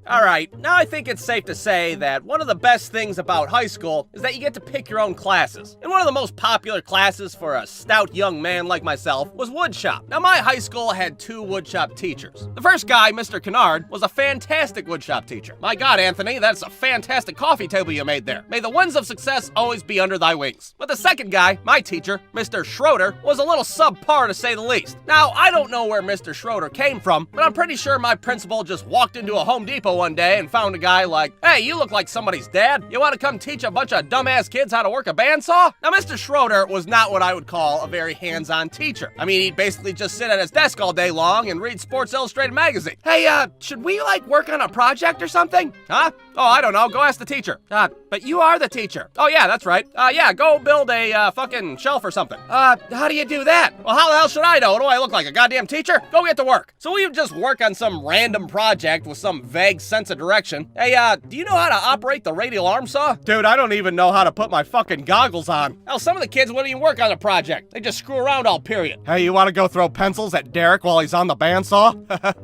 Alright, now I think it's safe to say that one of the best things about high school is that you get to pick your own classes. And one of the most popular classes for a stout young man like myself was woodshop. Now my high school had 2 woodshop teachers. The first guy, Mr. Kennard, was a fantastic woodshop teacher. My God, Anthony, that's a fantastic coffee table you made there. May the winds of success always be under thy wings. But the second guy, my teacher, Mr. Schroeder, was a little subpar to say the least. Now, I don't know where Mr. Schroeder came from, but I'm pretty sure my principal just walked into a Home Depot one day and found a guy like, "Hey, you look like somebody's dad. You want to come teach a bunch of dumbass kids how to work a bandsaw?" Now, Mr. Schroeder was not what I would call a very hands-on teacher. I mean, he'd basically just sit at his desk all day long and read Sports Illustrated magazine. "Hey, should we, work on a project or something?" "Huh? Oh, I don't know. Go ask the teacher." But you are the teacher." "Oh, yeah, that's right. Yeah, go build a, fucking shelf or something." How do you do that?" "Well, how the hell should I know? What do I look like, a goddamn teacher? Go get to work." So we would just work on some random project with some vague sense of direction. "Hey, do you know how to operate the radial arm saw?" "Dude, I don't even know how to put my fucking goggles on." Hell, some of the kids wouldn't even work on the project. They just screw around all period. "Hey, you want to go throw pencils at Derek while he's on the bandsaw?"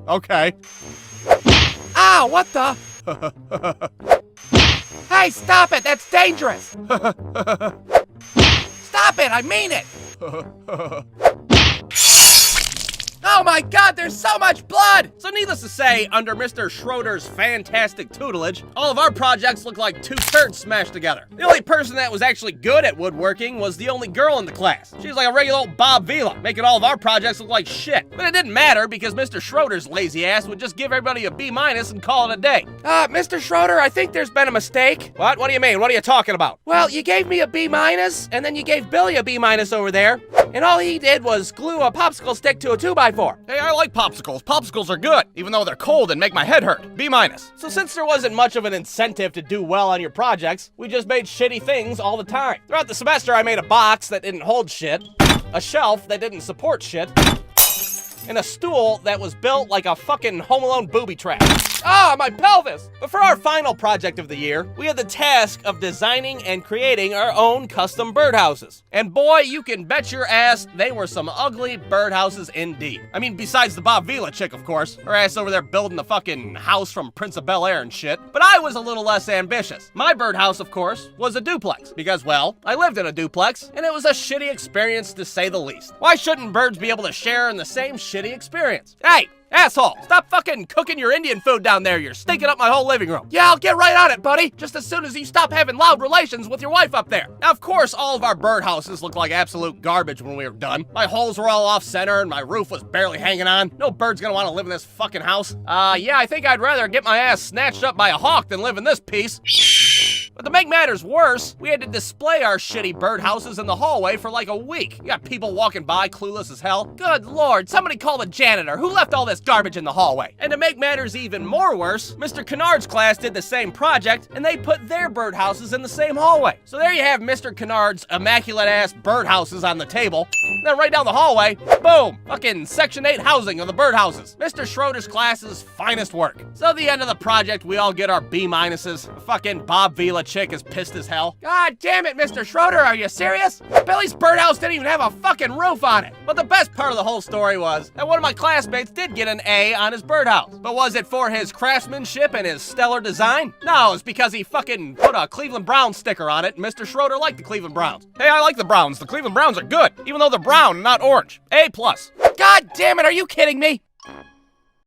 "Okay." "Ow, what the?" "Hey, stop it! That's dangerous!" "Stop it! I mean it!" Oh my God, there's so much blood! So needless to say, under Mr. Schroeder's fantastic tutelage, all of our projects look like 2 turds smashed together. The only person that was actually good at woodworking was the only girl in the class. She was like a regular old Bob Vila, making all of our projects look like shit. But it didn't matter because Mr. Schroeder's lazy ass would just give everybody a B- and call it a day. Mr. Schroeder, I think there's been a mistake." "What? What do you mean? What are you talking about?" "Well, you gave me a B-, and then you gave Billy a B- over there, and all he did was glue a popsicle stick to a 2x4. "Hey, I like popsicles. Popsicles are good, even though they're cold and make my head hurt. B-." So since there wasn't much of an incentive to do well on your projects, we just made shitty things all the time. Throughout the semester, I made a box that didn't hold shit, a shelf that didn't support shit, and a stool that was built like a fucking Home Alone booby trap. Ah, my pelvis! But for our final project of the year, we had the task of designing and creating our own custom birdhouses. And boy, you can bet your ass they were some ugly birdhouses indeed. I mean, besides the Bob Vila chick, of course. Her ass over there building the fucking house from Prince of Bel-Air and shit. But I was a little less ambitious. My birdhouse, of course, was a duplex. Because, well, I lived in a duplex, and it was a shitty experience to say the least. Why shouldn't birds be able to share in the same shitty experience? Hey! Asshole, stop fucking cooking your Indian food down there. You're stinking up my whole living room. "Yeah, I'll get right on it, buddy. Just as soon as you stop having loud relations with your wife up there." Now, of course, all of our birdhouses looked like absolute garbage when we were done. My holes were all off center and my roof was barely hanging on. No bird's gonna want to live in this fucking house. Yeah, I think I'd rather get my ass snatched up by a hawk than live in this piece. But to make matters worse, we had to display our shitty birdhouses in the hallway for like a week. You got people walking by clueless as hell. Good Lord, somebody call the janitor. Who left all this garbage in the hallway? And to make matters even more worse, Mr. Kennard's class did the same project, and they put their birdhouses in the same hallway. So there you have Mr. Kennard's immaculate-ass birdhouses on the table. And then right down the hallway, boom, fucking Section 8 housing of the birdhouses. Mr. Schroeder's class's finest work. So at the end of the project, we all get our B-. The fucking Bob Vila chick is pissed as hell. God damn it, Mr. Schroeder, are you serious? Billy's birdhouse didn't even have a fucking roof on it. But the best part of the whole story was that one of my classmates did get an A on his birdhouse. But was it for his craftsmanship and his stellar design? No, it's because he fucking put a Cleveland Browns sticker on it, and Mr. Schroeder liked the Cleveland Browns. Hey, I like the Browns. The Cleveland Browns are good, even though they're brown and not orange. A+. God damn it, are you kidding me?